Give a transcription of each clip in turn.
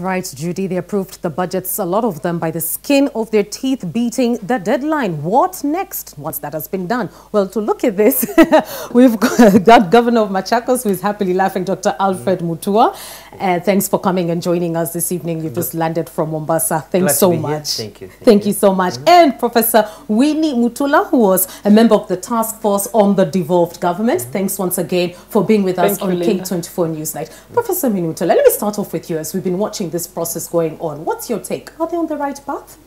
Right, Judy, they approved the budgets, a lot of them by the skin of their teeth, beating the deadline. What next once that has been done? Well, to look at this, we've got Governor of Machakos, who is happily laughing, Dr. Alfred Mutua. Thanks for coming and joining us this evening. You just landed from Mombasa. Thanks so much. Thank you. Thank you so much. And Professor Winnie Mutula, who was a member of the task force on the devolved government. Thanks once again for being with us on K24 Newsnight. Professor Winnie Mutula, let me start off with you as we've been watching this process going on. What's your take? Are they on the right path?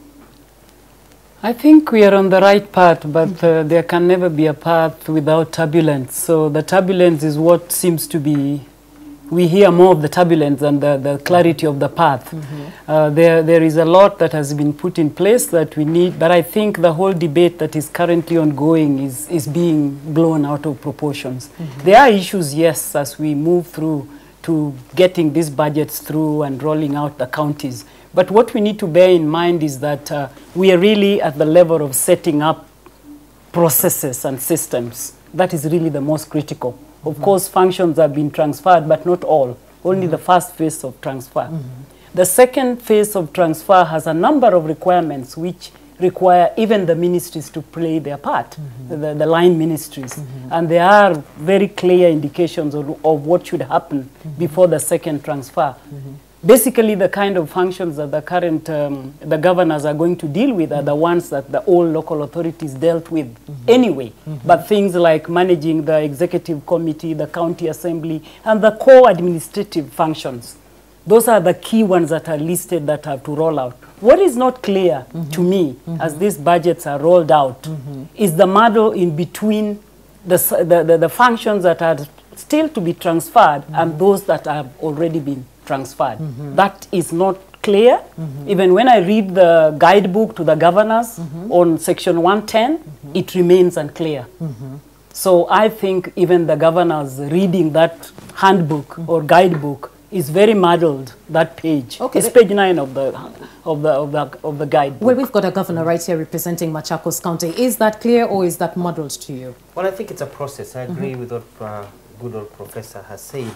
I think we are on the right path, but there can never be a path without turbulence. So the turbulence is what seems to be, we hear more of the turbulence than the clarity of the path. There is a lot that has been put in place that we need, but I think the whole debate that is currently ongoing is being blown out of proportions. There are issues, yes, as we move through to getting these budgets through and rolling out the counties. But what we need to bear in mind is that we are really at the level of setting up processes and systems. That is really the most critical. Of course, functions have been transferred, but not all. Only the first phase of transfer. The second phase of transfer has a number of requirements which require even the ministries to play their part, the line ministries. And there are very clear indications of what should happen before the second transfer. Basically, the kind of functions that the current the governors are going to deal with are the ones that the old local authorities dealt with anyway. But things like managing the executive committee, the county assembly, and the core administrative functions. Those are the key ones that are listed that have to roll out. What is not clear to me as these budgets are rolled out is the model in between the functions that are still to be transferred and those that have already been transferred. That is not clear. Even when I read the guidebook to the governors on section 110, it remains unclear. So I think even the governors reading that handbook or guidebook is very muddled, that page. Okay. It's page 9 of the guide. Well, we've got a governor right here representing Machakos County. Is that clear or is that muddled to you? Well, I think it's a process. I agree with what good old professor has said.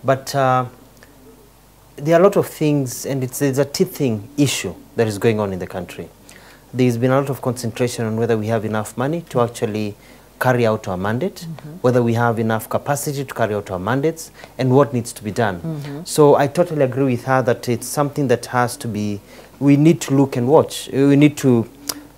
But there are a lot of things, and it's a teething issue that is going on in the country. There's been a lot of concentration on whether we have enough money to actually carry out our mandate, whether we have enough capacity to carry out our mandates, and what needs to be done. So I totally agree with her that it's something that has to be, we need to look and watch. We need to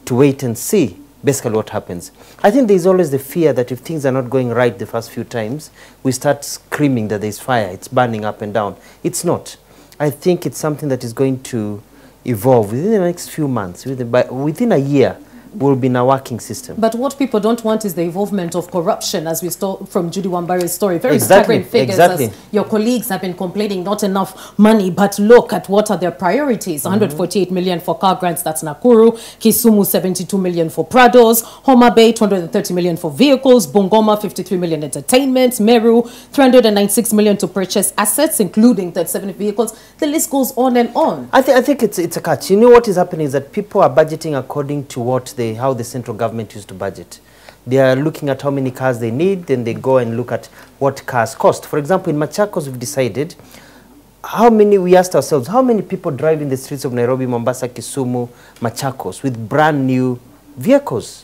wait and see basically what happens. I think there's always the fear that if things are not going right the first few times, we start screaming that there's fire, it's burning up and down. It's not. I think it's something that is going to evolve within the next few months. Within a year, will be in a working system. But what people don't want is the involvement of corruption, as we saw from Judy Wambare's story. Very staggering figures, as your colleagues have been complaining, not enough money, but look at what are their priorities. 148 million for car grants, that's Nakuru. Kisumu, 72 million for Prados. Homa Bay, 230 million for vehicles. Bungoma, 53 million entertainment. Meru, 396 million to purchase assets, including 37 vehicles. The list goes on and on. I think it's a catch. You know what is happening is that people are budgeting according to what how the central government used to budget. They are looking at how many cars they need, then they go and look at what cars cost. For example, in Machakos, we've decided we asked ourselves, how many people drive in the streets of Nairobi, Mombasa, Kisumu, Machakos with brand new vehicles?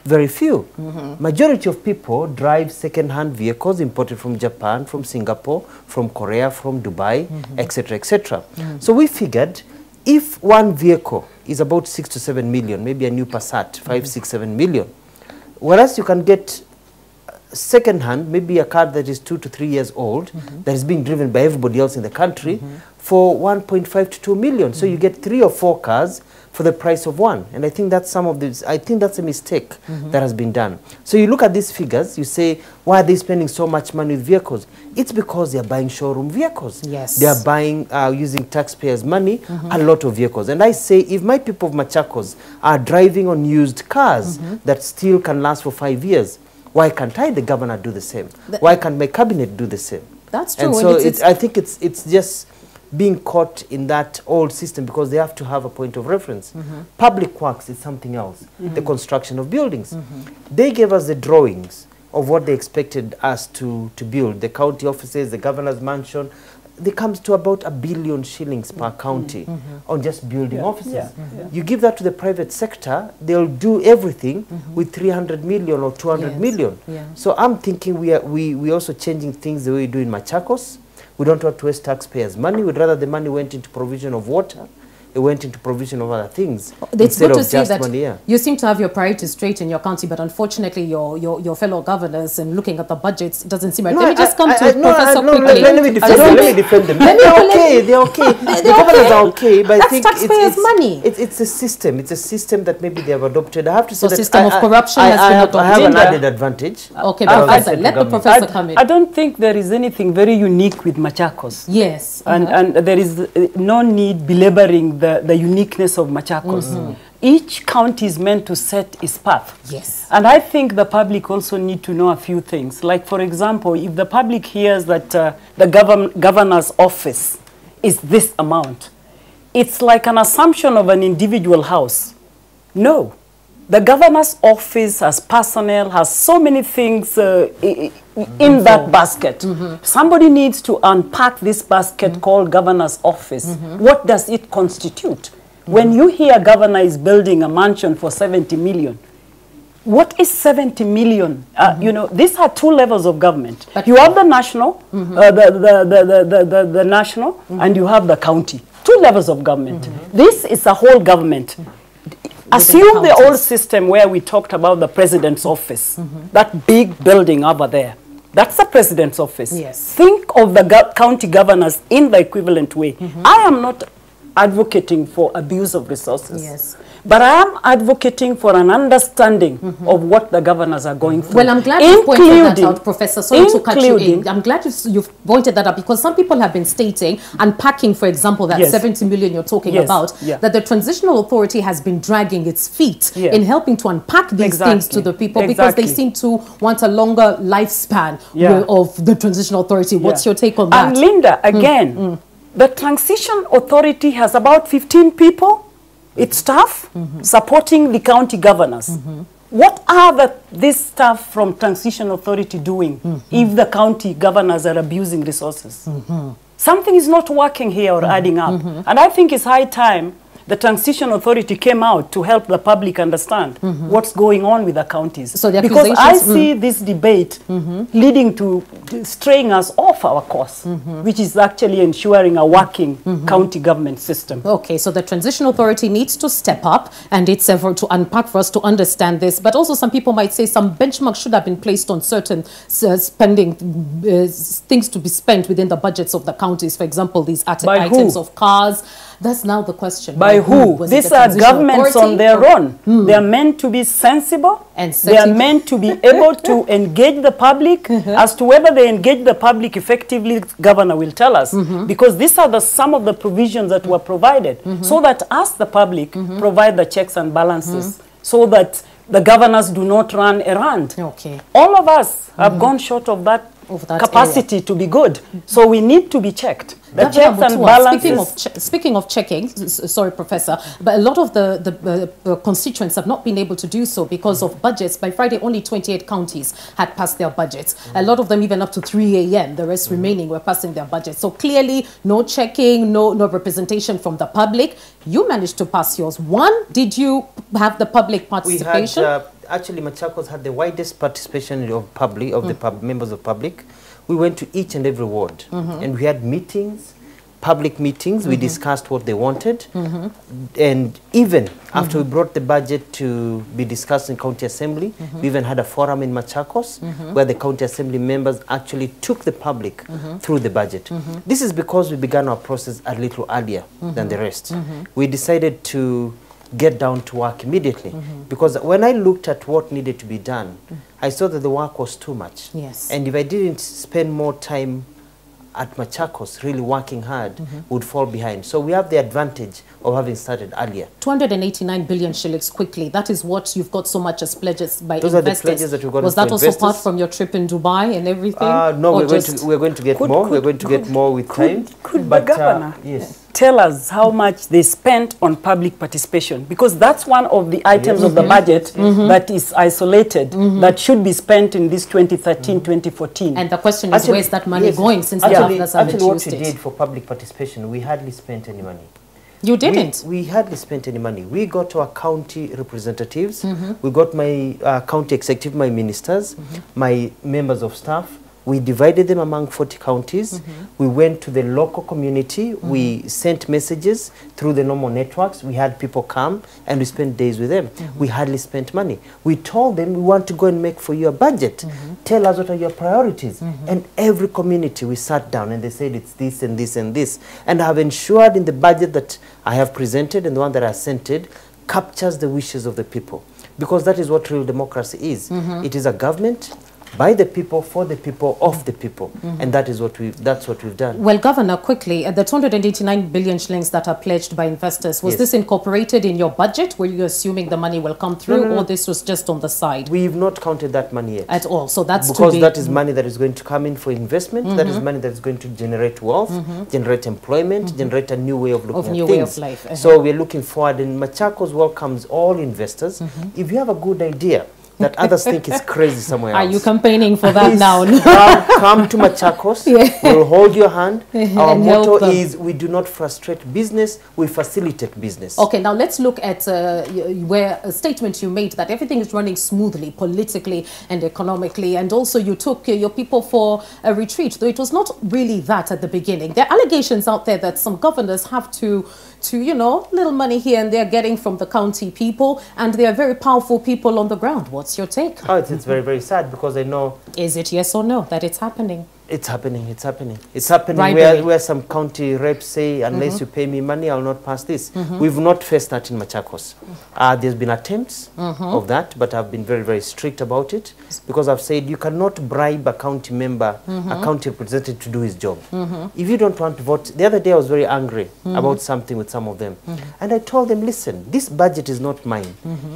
Very few. Majority of people drive second-hand vehicles imported from Japan, from Singapore, from Korea, from Dubai, etc., etc. So we figured if one vehicle is about 6 to 7 million, maybe a new Passat, 5, 6, 7 million, whereas you can get second-hand, maybe a car that is 2 to 3 years old, that is being driven by everybody else in the country, for 1.5 to 2 million. So you get 3 or 4 cars for the price of one. And I think that's I think that's a mistake that has been done. So you look at these figures, you say, why are they spending so much money with vehicles? It's because they are buying showroom vehicles. Yes. They are buying, using taxpayers' money, a lot of vehicles. And I say, if my people of Machakos are driving on used cars that still can last for 5 years, why can't I, the governor, do the same? Why can't my cabinet do the same? That's true. And so I think it's just being caught in that old system because they have to have a point of reference. Public works is something else, the construction of buildings. They gave us the drawings of what they expected us to build, the county offices, the governor's mansion, there comes to about £1 billion shillings per county on just building offices. You give that to the private sector, they'll do everything with 300 million or 200 million. So I'm thinking we also changing things the way we do in Machakos. We don't want to waste taxpayers' money. We'd rather the money went into provision of water. It went into provision of other things. It's good to see that you seem to have your priorities straight in your county, but unfortunately your fellow governors and looking at the budgets, it doesn't seem right. Let me just come to Professor quickly. Let me defend them. They're okay. They're okay. The governors are okay, but I think taxpayers' money. It's a system. It's a system that maybe they have adopted. I have to say that system of corruption has been adopted. I have an added advantage. Okay, Professor, let the professor come in. I don't think there is anything very unique with Machakos. Yes. And there is no need belaboring the uniqueness of Machakos. Each county is meant to set its path. Yes. And I think the public also need to know a few things. Like, for example, if the public hears that the governor's office is this amount, it's like an assumption of an individual house. No. The governor's office has personnel, has so many things in that basket. Somebody needs to unpack this basket called governor's office. What does it constitute? When you hear governor is building a mansion for 70 million, what is 70 million? You know, these are two levels of government. But you have the national, the national, and you have the county. Two levels of government. This is a whole government. Assume the old system where we talked about the president's office, that big building over there. That's the president's office. Yes. Think of the county governors in the equivalent way. I am not advocating for abuse of resources. Yes. But I am advocating for an understanding of what the governors are going through. Well, I'm glad you pointed that out, Professor. Sorry to cut you in. I'm glad you've pointed that out, because some people have been stating, unpacking, for example, that 70 million you're talking about, that the transitional authority has been dragging its feet in helping to unpack these things to the people, because they seem to want a longer lifespan of the transitional authority. What's your take on that? And Linda, again, the transition authority has about 15 people. It's staff supporting the county governors. What are this staff from transition authority doing if the county governors are abusing resources? Something is not working here or adding up. And I think it's high time the transition authority came out to help the public understand what's going on with the counties. So the because I see this debate leading to straying us off our course, which is actually ensuring a working county government system. Okay, so the transition authority needs to step up and its effort to unpack for us to understand this. But also some people might say some benchmarks should have been placed on certain spending, things to be spent within the budgets of the counties. For example, these items of cars. That's now the question. By who? These are governments on their own. They are meant to be sensible. And they are meant to be able to engage the public. As to whether they engage the public effectively, governor will tell us. Because these are some of the provisions that were provided. So that us, the public, provide the checks and balances. So that the governors do not run errand. Okay. All of us have gone short of that capacity to be good. So we need to be checked. The checks and balances. Speaking of checking, sorry, Professor, but a lot of the constituents have not been able to do so because of budgets. By Friday, only 28 counties had passed their budgets. A lot of them even up to 3 a.m. The rest remaining were passing their budgets. So clearly, no checking, no representation from the public. You managed to pass yours. One, did you have the public participation? We had, actually, Machakos had the widest participation of public, of the members of public. We went to each and every ward, and we had meetings, public meetings. We discussed what they wanted, and even after we brought the budget to be discussed in County Assembly, we even had a forum in Machakos where the County Assembly members actually took the public through the budget. This is because we began our process a little earlier than the rest. We decided to get down to work immediately, because when I looked at what needed to be done, I saw that the work was too much. Yes. And if I didn't spend more time at Machakos, really working hard, would fall behind. So we have the advantage of having started earlier. 289 billion shillings quickly. That is what you've got so much as pledges by investors. Those are the pledges that we've got. Was that also part from your trip in Dubai and everything? No, we're going to get more. We're going to get more with time. Could the governor? Yes. tell us how much they spent on public participation, because that's one of the items of the budget that is isolated, that should be spent in this 2013-2014. And the question is, where's that money going, since the governors haven't used it? What we did for public participation, we hardly spent any money. You didn't? We hardly spent any money. We got our county representatives, we got my county executive, my ministers, my members of staff. We divided them among 40 counties. We went to the local community. We sent messages through the normal networks. We had people come and we spent days with them. We hardly spent money. We told them, we want to go and make for you a budget. Tell us what are your priorities. And every community, we sat down and they said it's this and this and this. And I have ensured in the budget that I have presented and the one that I sent captures the wishes of the people. Because that is what real democracy is. It is a government by the people, for the people, of the people. And that is what that's what we've done. Well, Governor, quickly, the 289 billion shillings that are pledged by investors, was this incorporated in your budget? Were you assuming the money will come through, or this was just on the side? We've not counted that money yet. At all. So that's because that is money that is going to come in for investment. That is money that is going to generate wealth, generate employment, generate a new way of looking at things. Way of life. So we're looking forward, and Machakos welcomes all investors. If you have a good idea that others think is crazy somewhere else. Are you campaigning for that now? Come to Machakos. We'll hold your hand. Our motto is, we do not frustrate business, we facilitate business. Okay, now let's look at where a statement you made that everything is running smoothly, politically and economically, and also you took your people for a retreat, though it was not really that at the beginning. There are allegations out there that some governors have to you know, little money here and there getting from the county people, and they are very powerful people on the ground. What's your take? Oh, it's very, very sad, because I know... Is it yes or no that it's happening? It's happening, it's happening. It's happening where some county reps say, unless you pay me money, I'll not pass this. We've not faced that in Machakos. There's been attempts of that, but I've been very, very strict about it, because I've said you cannot bribe a county member, a county representative to do his job. If you don't want to vote... The other day I was very angry about something with some of them. And I told them, listen, this budget is not mine.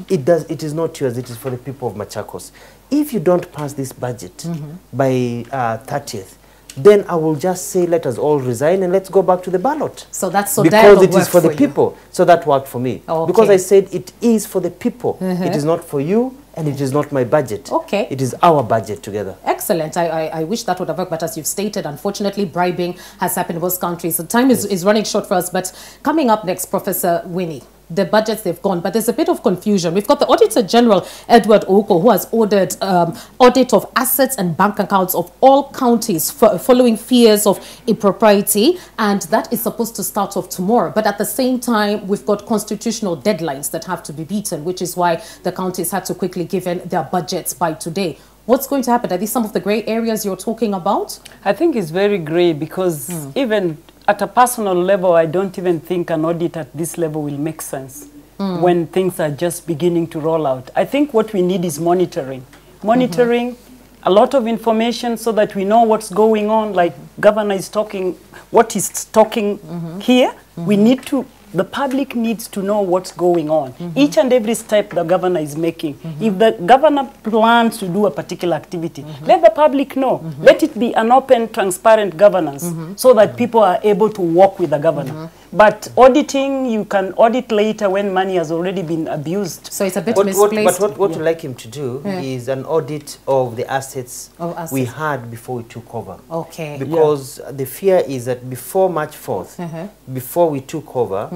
It is not yours, it is for the people of Machakos. If you don't pass this budget by 30th, then I will just say, let us all resign and let's go back to the ballot. So that's so because it is for the people. So that worked for me. Because I said it is for the people. It is not for you, and it is not my budget. Okay. It is our budget together. Excellent. I wish that would have worked, but as you've stated, unfortunately, bribing has happened in most countries. The time is running short for us, but coming up next, Professor Winnie, the budgets, they've gone, but there's a bit of confusion. We've got the Auditor General, Edward Oko, who has ordered audit of assets and bank accounts of all counties following fears of impropriety, and that is supposed to start off tomorrow. But at the same time, we've got constitutional deadlines that have to be beaten, which is why the counties had to quickly give in their budgets by today. What's going to happen? Are these some of the grey areas you're talking about? I think it's very grey, because even at a personal level, I don't even think an audit at this level will make sense when things are just beginning to roll out. I think what we need is monitoring. Monitoring, a lot of information so that we know what's going on, like Governor is talking, what he's talking here. We need to... The public needs to know what's going on. Each and every step the governor is making. If the governor plans to do a particular activity, let the public know. Let it be an open, transparent governance so that people are able to work with the governor. But auditing, you can audit later when money has already been abused. So it's a bit misplaced. But what we'd like him to do is an audit of the assets we had before we took over. Okay. Because the fear is that before March 4th, before we took over,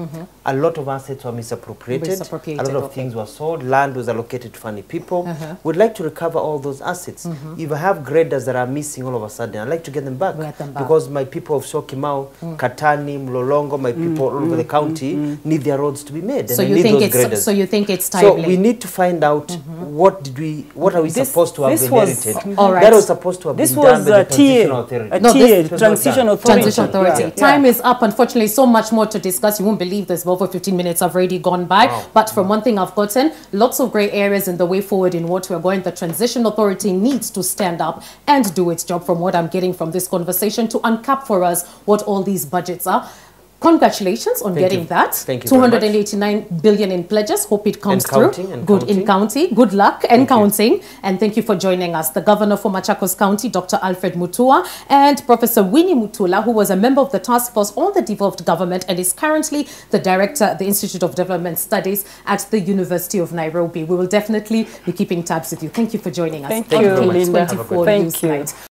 a lot of assets were misappropriated. A lot of things were sold. Land was allocated to funny people. We'd like to recover all those assets. If I have graders that are missing all of a sudden, I'd like to get them back. Because my people of Syokimau, Katani, Mlolongo, my people all over the county need their roads to be made. So and you think those graders. So you think it's timely? So we need to find out what are we supposed to have inherited. Right. That was supposed to have been done by the transitional authority. Transition authority. Time is up. Unfortunately, so much more to discuss. You won't believe this. Over 15 minutes have already gone by. But from one thing I've gotten, lots of grey areas in the way forward in what we're going. The transition authority needs to stand up and do its job, from what I'm getting from this conversation, to uncap for us what all these budgets are. Congratulations on getting that. Thank you 289 billion in pledges. Hope it comes through. Good in county. Good luck and counting. And thank you for joining us. The Governor for Machakos County, Dr. Alfred Mutua, and Professor Winnie Mutula, who was a member of the task force on the devolved government and is currently the director at the Institute of Development Studies at the University of Nairobi. We will definitely be keeping tabs with you. Thank you for joining us. Thank you, Linda. K24 News Night.